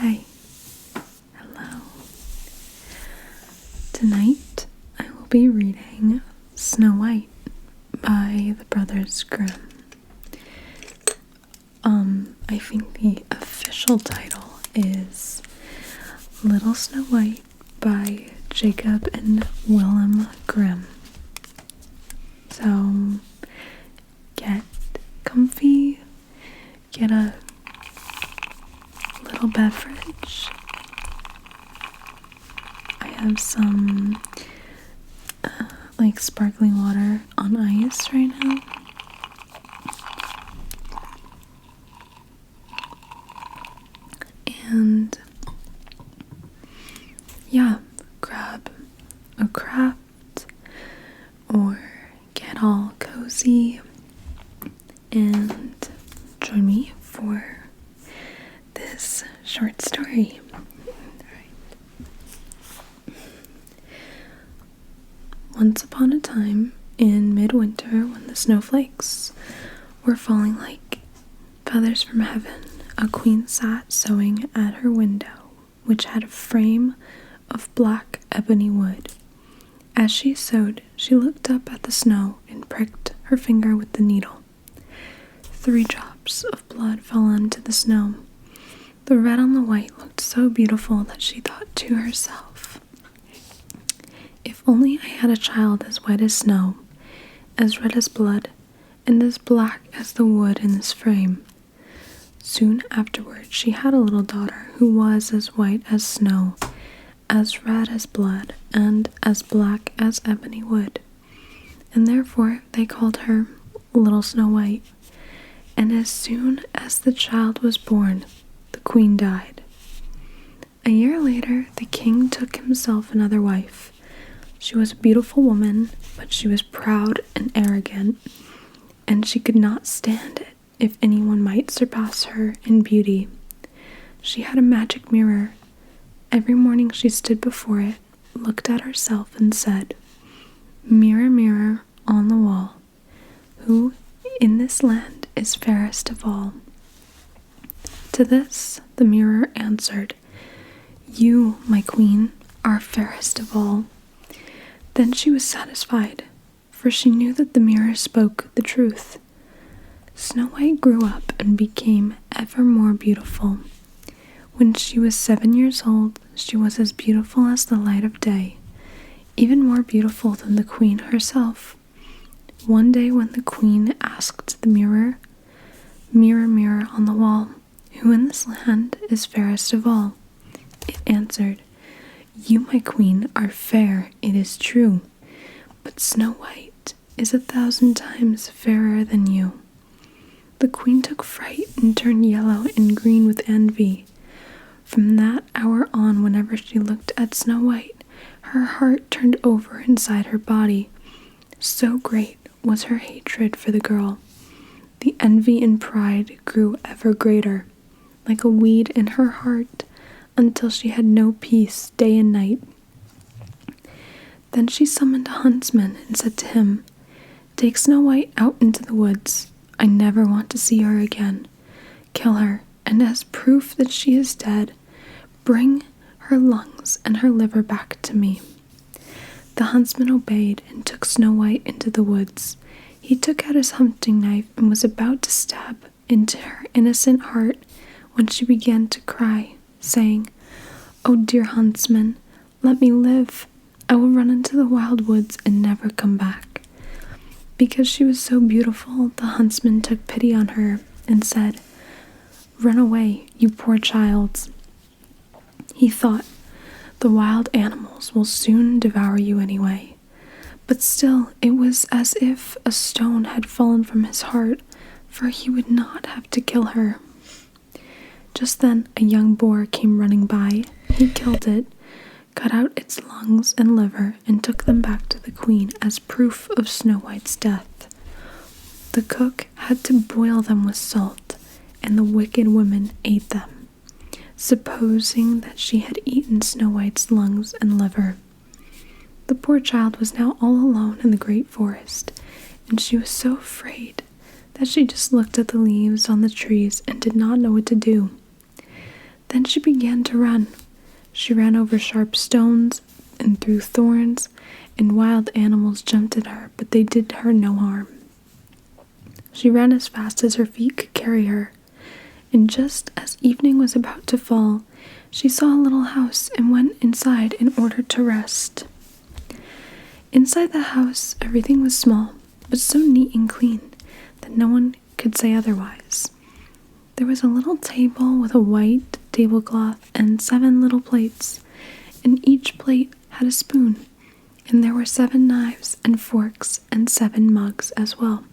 Hi. Hello. Tonight I will be reading Snow White by the Brothers Grimm. I think the official title is Little Snow White by Jacob and Willem Grimm. So get comfy, get a little beverage. I have some sparkling water on ice right now. And yeah, grab a craft or get all cozy and join me for this short story. Once upon a time, in midwinter, when the snowflakes were falling like feathers from heaven, a queen sat sewing at her window, which had a frame of black ebony wood. As she sewed, she looked up at the snow and pricked her finger with the needle. 3 drops of blood fell onto the snow. The red on the white looked so beautiful that she thought to herself, "If only I had a child as white as snow, as red as blood, and as black as the wood in this frame." Soon afterward, she had a little daughter who was as white as snow, as red as blood, and as black as ebony wood. And therefore they called her Little Snow White. And as soon as the child was born, the queen died. A year later, the king took himself another wife. She was a beautiful woman, but she was proud and arrogant, and she could not stand it if anyone might surpass her in beauty. She had a magic mirror. Every morning she stood before it, looked at herself, and said, "Mirror, mirror on the wall, who in this land is fairest of all?" To this the mirror answered, "You, my queen, are fairest of all." Then she was satisfied, for she knew that the mirror spoke the truth. Snow White grew up and became ever more beautiful. When she was 7 years old, she was as beautiful as the light of day, even more beautiful than the queen herself. One day when the queen asked the mirror, "Mirror, mirror on the wall, who in this land is fairest of all?" it answered, "You, my queen, are fair, it is true, but Snow White is 1,000 times fairer than you." The queen took fright and turned yellow and green with envy. From that hour on, whenever she looked at Snow White, her heart turned over inside her body. So great was her hatred for the girl. The envy and pride grew ever greater, like a weed in her heart, until she had no peace day and night. Then she summoned a huntsman and said to him, "Take Snow White out into the woods. I never want to see her again. Kill her, and as proof that she is dead, bring her lungs and her liver back to me." The huntsman obeyed and took Snow White into the woods. He took out his hunting knife and was about to stab into her innocent heart when she began to cry, saying, "Oh dear huntsman, let me live. I will run into the wild woods and never come back." Because she was so beautiful, the huntsman took pity on her and said, "Run away, you poor child." He thought, "The wild animals will soon devour you anyway." But still, it was as if a stone had fallen from his heart, for he would not have to kill her. Just then, a young boar came running by. He killed it, cut out its lungs and liver, and took them back to the queen as proof of Snow White's death. The cook had to boil them with salt, and the wicked woman ate them, supposing that she had eaten Snow White's lungs and liver. The poor child was now all alone in the great forest, and she was so afraid that she just looked at the leaves on the trees and did not know what to do. Then she began to run. She ran over sharp stones and through thorns, and wild animals jumped at her, but they did her no harm. She ran as fast as her feet could carry her, and just as evening was about to fall, she saw a little house and went inside in order to rest. Inside the house, everything was small, but so neat and clean that no one could say otherwise. There was a little table with a white tablecloth and 7 little plates, and each plate had a spoon, and there were 7 knives and forks and 7 mugs as well.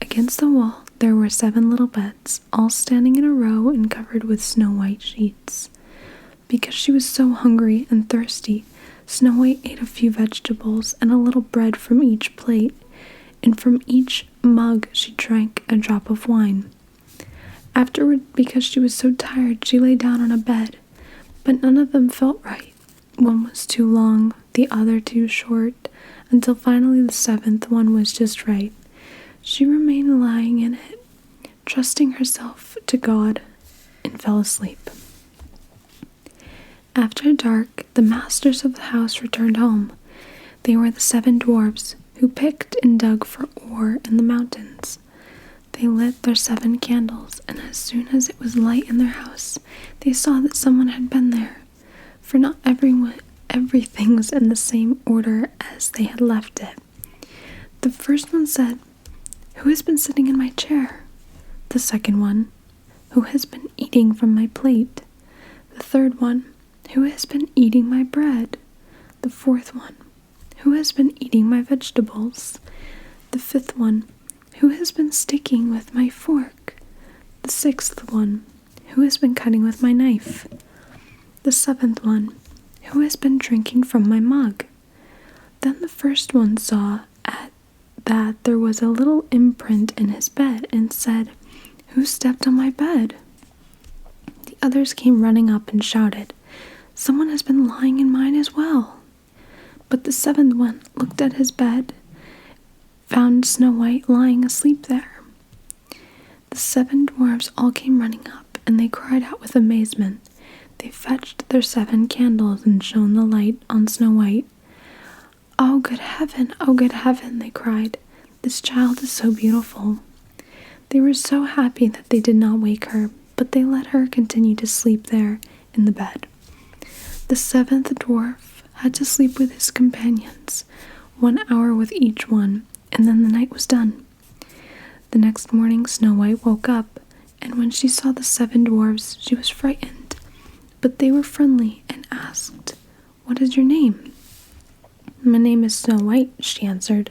Against the wall, there were 7 little beds, all standing in a row and covered with snow-white sheets. Because she was so hungry and thirsty, Snow White ate a few vegetables and a little bread from each plate, and from each mug she drank a drop of wine. Afterward, because she was so tired, she lay down on a bed, but none of them felt right. One was too long, the other too short, until finally the 7th one was just right. She remained lying in it, trusting herself to God, and fell asleep. After dark, the masters of the house returned home. They were the 7 dwarves who picked and dug for ore in the mountains. They lit their 7 candles, and as soon as it was light in their house, they saw that someone had been there, for not everything was in the same order as they had left it. The first one said, "Who has been sitting in my chair?" The second one, "Who has been eating from my plate?" The third one, "Who has been eating my bread?" The fourth one, "Who has been eating my vegetables?" The fifth one, "Who has been sticking with my fork?" The sixth one, "Who has been cutting with my knife?" The 7th one, "Who has been drinking from my mug?" Then the first one saw that there was a little imprint in his bed and said, "Who stepped on my bed?" The others came running up and shouted, "Someone has been lying in mine as well." But the 7th one looked at his bed, found Snow White lying asleep there. The 7 dwarves all came running up, and they cried out with amazement. They fetched their 7 candles and shone the light on Snow White. "Oh, good heaven," they cried. "This child is so beautiful." They were so happy that they did not wake her, but they let her continue to sleep there in the bed. The 7th dwarf had to sleep with his companions, 1 hour with each one, and then the night was done. The next morning Snow White woke up, and when she saw the 7 dwarves, she was frightened, but they were friendly and asked, "What is your name?" "My name is Snow White," she answered.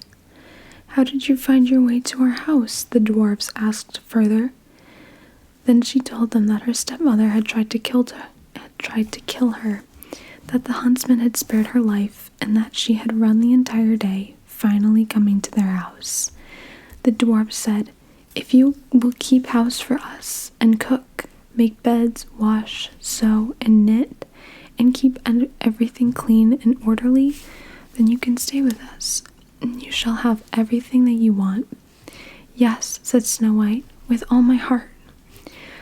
"How did you find your way to our house?" the dwarves asked further. Then she told them that her stepmother had tried to kill her, that the huntsman had spared her life, and that she had run the entire day, finally coming to their house. The dwarves said, "If you will keep house for us, and cook, make beds, wash, sew, and knit, and keep everything clean and orderly, then you can stay with us, and you shall have everything that you want." "Yes," said Snow White, "with all my heart."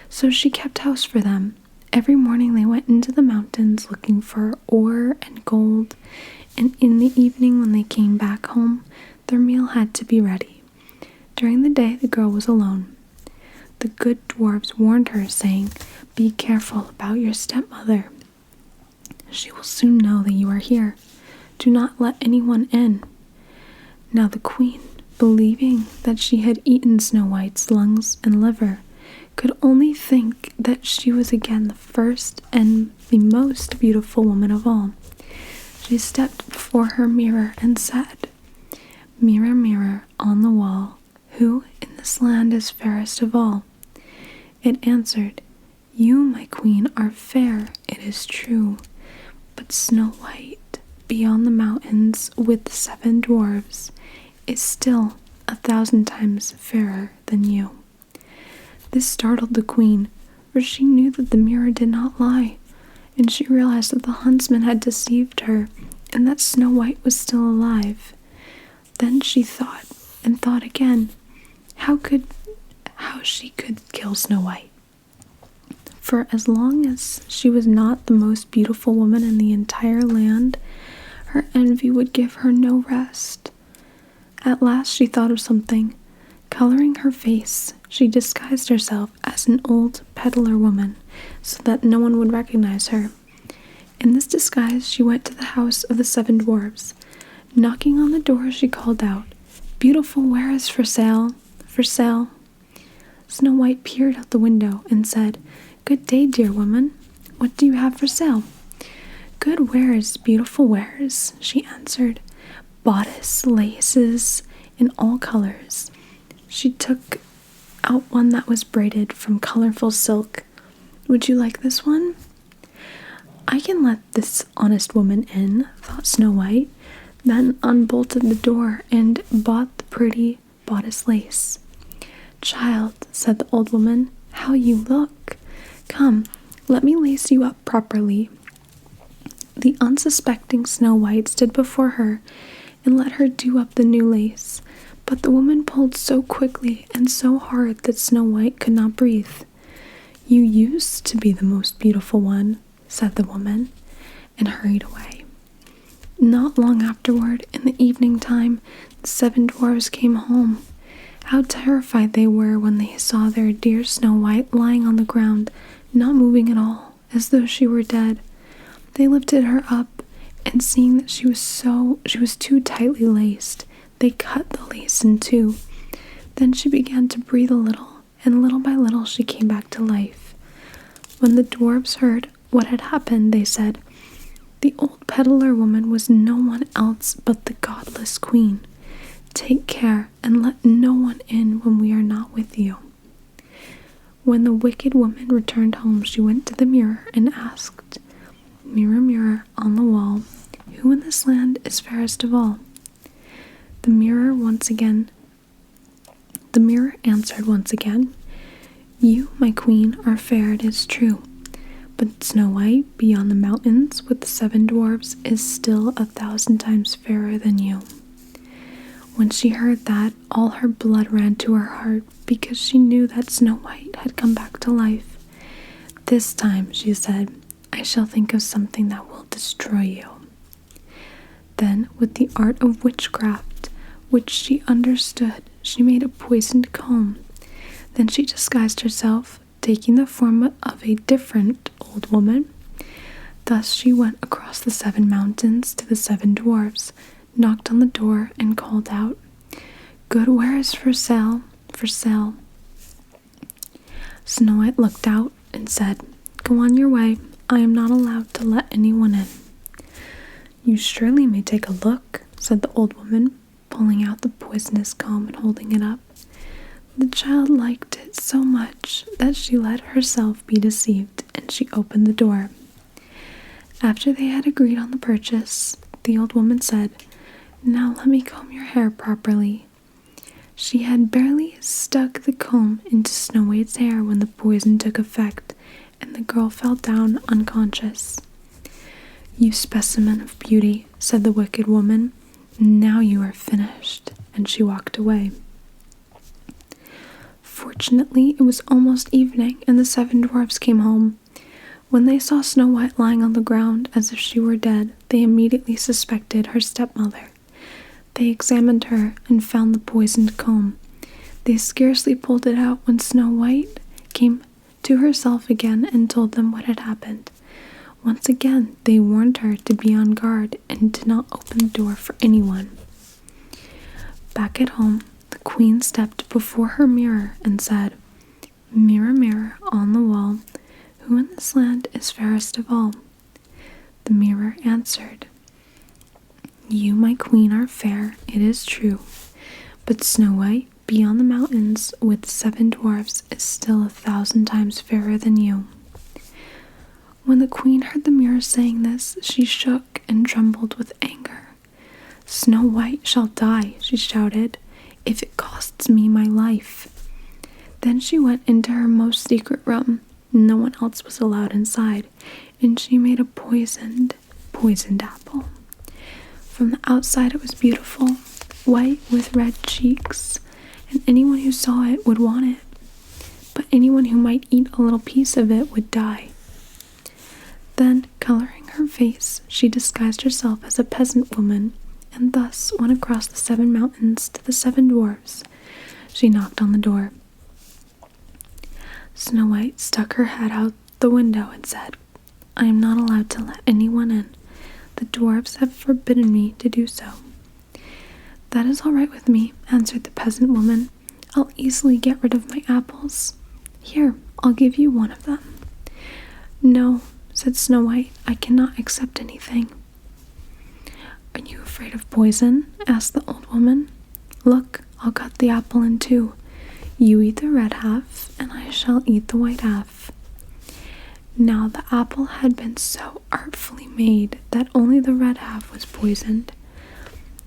So she kept house for them. Every morning they went into the mountains looking for ore and gold, and in the evening when they came back home, their meal had to be ready. During the day the girl was alone. The good dwarves warned her, saying, "Be careful about your stepmother. She will soon know that you are here. Do not let anyone in." Now the queen, believing that she had eaten Snow White's lungs and liver, could only think that she was again the first and the most beautiful woman of all. She stepped before her mirror and said, "Mirror, mirror on the wall, who in this land is fairest of all?" It answered, "You, my queen, are fair, it is true, but Snow White, beyond the mountains with the 7 dwarves, is still 1,000 times fairer than you." This startled the queen, for she knew that the mirror did not lie, and she realized that the huntsman had deceived her, and that Snow White was still alive. Then she thought, and thought again, how she could kill Snow White. for as long as she was not the most beautiful woman in the entire land, her envy would give her no rest. At last she thought of something. Coloring her face, she disguised herself as an old peddler woman so that no one would recognize her. In this disguise, she went to the house of the 7 dwarves. Knocking on the door, she called out, "Beautiful wares for sale, for sale." Snow White peered out the window and said, "Good day, dear woman. What do you have for sale?" "Good wares, beautiful wares," she answered. "Bodice, laces, in all colors." She took out one that was braided from colorful silk. "Would you like this one?" "I can let this honest woman in," thought Snow White, then unbolted the door and bought the pretty bodice lace. "Child," said the old woman, "how you look! Come, let me lace you up properly." The unsuspecting Snow White stood before her and let her do up the new lace, but the woman pulled so quickly and so hard that Snow White could not breathe. "You used to be the most beautiful one," said the woman, and hurried away. Not long afterward, in the evening time, the 7 dwarves came home. How terrified they were when they saw their dear Snow White lying on the ground, not moving at all, as though she were dead. They lifted her up, and seeing that she was too tightly laced, they cut the lace in two. Then she began to breathe a little, and little by little she came back to life. When the dwarves heard what had happened, they said, "The old peddler woman was no one else but the godless queen. Take care and let no one in when we are not with you." When the wicked woman returned home, she went to the mirror and asked, "Mirror, mirror on the wall, who in this land is fairest of all?" The mirror answered once again, "You, my queen, are fair, it is true, but Snow White, beyond the mountains with the 7 dwarves, is still 1,000 times fairer than you." When she heard that, all her blood ran to her heart, because she knew that Snow White had come back to life. "This time," she said, "I shall think of something that will destroy you." Then, with the art of witchcraft, which she understood, she made a poisoned comb. Then she disguised herself, taking the form of a different old woman. Thus she went across the 7 mountains to the 7 dwarves, knocked on the door, and called out, "Good wares for sale, for sale." Snow White looked out and said, "Go on your way. I am not allowed to let anyone in." "You surely may take a look," said the old woman, pulling out the poisonous comb and holding it up. The child liked it so much that she let herself be deceived, and she opened the door. After they had agreed on the purchase, the old woman said, "Now let me comb your hair properly." She had barely stuck the comb into Snow White's hair when the poison took effect, and the girl fell down unconscious. "You specimen of beauty," said the wicked woman, "now you are finished," and she walked away. Fortunately, it was almost evening, and the 7 dwarfs came home. When they saw Snow White lying on the ground as if she were dead, they immediately suspected her stepmother. They examined her and found the poisoned comb. They scarcely pulled it out when Snow White came to herself again and told them what had happened. Once again, they warned her to be on guard and did not open the door for anyone. Back at home, the queen stepped before her mirror and said, "Mirror, mirror on the wall, who in this land is fairest of all?" The mirror answered, "You, my queen, are fair, it is true, but Snow White, beyond the mountains with 7 dwarfs, is still 1,000 times fairer than you." When the queen heard the mirror saying this, she shook and trembled with anger. "Snow White shall die," she shouted, "if it costs me my life." Then she went into her most secret room. No one else was allowed inside, and she made a poisoned apple. From the outside it was beautiful, white with red cheeks, and anyone who saw it would want it. But that anyone who might eat a little piece of it would die. Then, coloring her face, she disguised herself as a peasant woman, and thus went across the 7 mountains to the 7 dwarves. She knocked on the door. Snow White stuck her head out the window and said, "I am not allowed to let anyone in. The dwarves have forbidden me to do so." "That is all right with me," answered the peasant woman. "I'll easily get rid of my apples. Here, I'll give you one of them." "No," said Snow White, "I cannot accept anything." "Are you afraid of poison?" asked the old woman. "Look, I'll cut the apple in 2. You eat the red half, and I shall eat the white half." Now the apple had been so artfully made that only the red half was poisoned.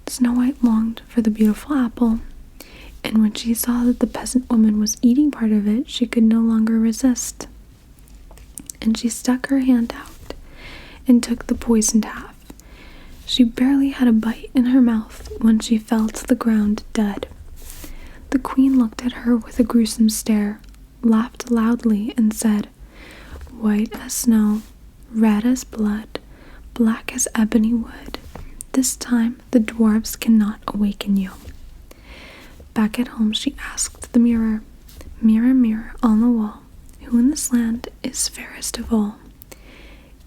Snow White longed for the beautiful apple, and when she saw that the peasant woman was eating part of it, she could no longer resist. And she stuck her hand out and took the poisoned half. She barely had a bite in her mouth when she fell to the ground dead. The queen looked at her with a gruesome stare, laughed loudly, and said, "White as snow, red as blood, black as ebony wood, this time the dwarves cannot awaken you." Back at home she asked the mirror, "Mirror, mirror on the wall, who in this land is fairest of all?"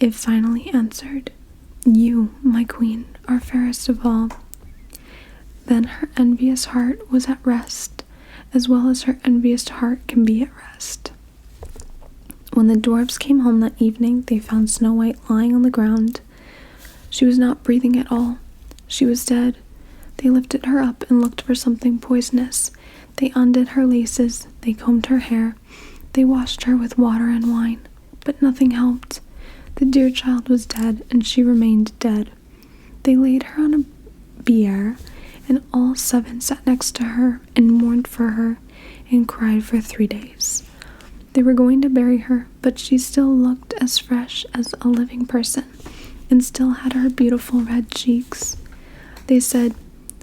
It finally answered, "You, my queen, are fairest of all." Then her envious heart was at rest, as well as her envious heart can be at rest. When the dwarves came home that evening, they found Snow White lying on the ground. She was not breathing at all. She was dead. They lifted her up and looked for something poisonous. They undid her laces. They combed her hair. They washed her with water and wine. But nothing helped. The dear child was dead, and she remained dead. They laid her on a bier, and all 7 sat next to her and mourned for her and cried for 3 days. They were going to bury her, but she still looked as fresh as a living person and still had her beautiful red cheeks. They said,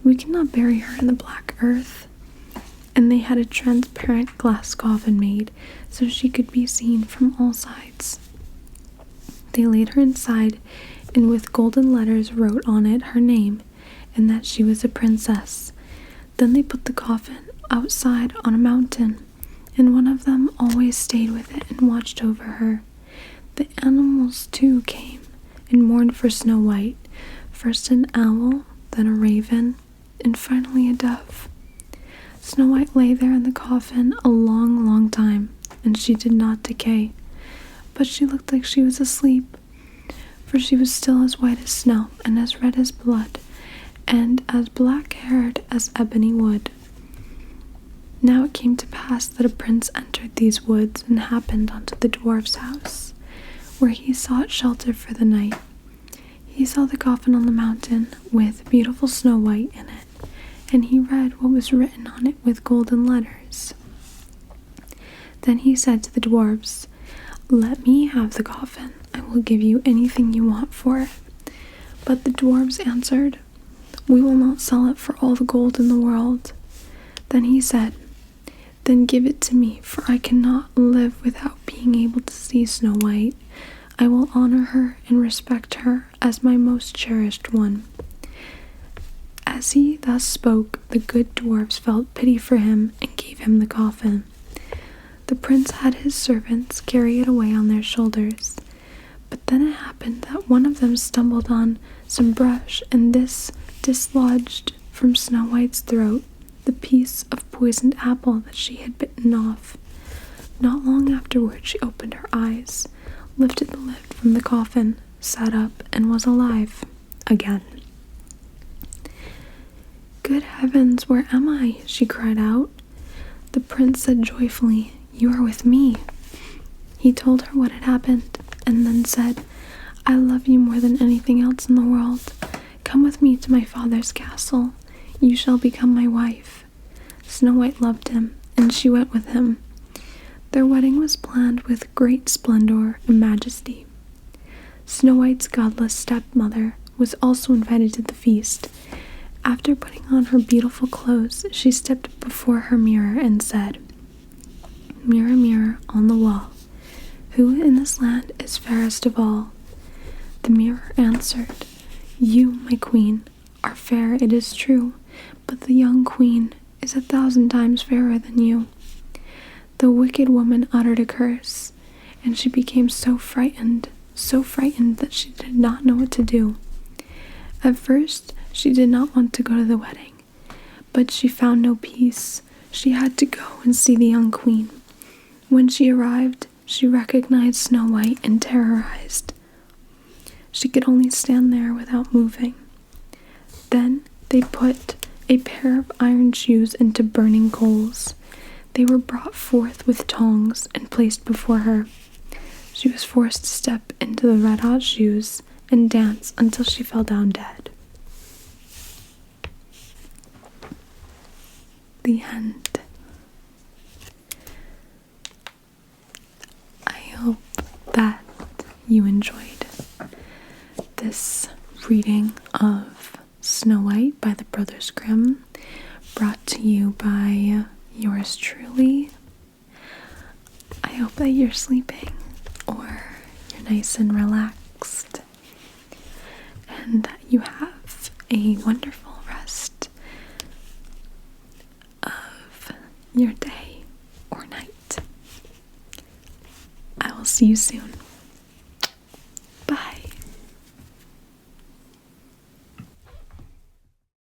"We cannot bury her in the black earth." And they had a transparent glass coffin made so she could be seen from all sides. They laid her inside and with golden letters wrote on it her name and that she was a princess. Then they put the coffin outside on a mountain, and one of them always stayed with it and watched over her. The animals too came and mourned for Snow White, first an owl, then a raven, and finally a dove. Snow White lay there in the coffin a long, long time, and she did not decay, but she looked like she was asleep, for she was still as white as snow and as red as blood, and as black-haired as ebony wood. Now it came to pass that a prince entered these woods and happened onto the dwarf's house, where he sought shelter for the night. He saw the coffin on the mountain with beautiful Snow White in it, and he read what was written on it with golden letters. Then he said to the dwarves, "Let me have the coffin. I will give you anything you want for it." But the dwarves answered, "We will not sell it for all the gold in the world." Then he said, "Then give it to me, for I cannot live without being able to see Snow White. I will honor her and respect her as my most cherished one." As he thus spoke, the good dwarves felt pity for him and gave him the coffin. The prince had his servants carry it away on their shoulders, but then it happened that one of them stumbled on some brush, and this dislodged from Snow White's throat the piece of poisoned apple that she had bitten off. Not long afterward she opened her eyes, lifted the lid from the coffin, sat up, and was alive again. "Good heavens, where am I?" she cried out. The prince said joyfully, "You are with me." He told her what had happened, and then said, "I love you more than anything else in the world. Come with me to my father's castle. You shall become my wife." Snow White loved him, and she went with him. Their wedding was planned with great splendor and majesty. Snow White's godless stepmother was also invited to the feast. After putting on her beautiful clothes, she stepped before her mirror and said, Mirror, mirror on the wall, who in this land is fairest of all? The mirror answered, You, my queen, are fair, it is true, but the young queen is 1,000 times fairer than you. The wicked woman uttered a curse, and she became so frightened that she did not know what to do. At first, she did not want to go to the wedding, but she found no peace. She had to go and see the young queen. When she arrived, she recognized Snow White and terrorized. She could only stand there without moving. Then they put a pair of iron shoes into burning coals. They were brought forth with tongs and placed before her. She was forced to step into the red-hot shoes and dance until she fell down dead. The end. I hope that you enjoyed this reading of Snow White by the Brothers Grimm, brought to you by yours truly. I hope that you're sleeping, or you're nice and relaxed, and that you have a wonderful rest of your day or night. I will see you soon.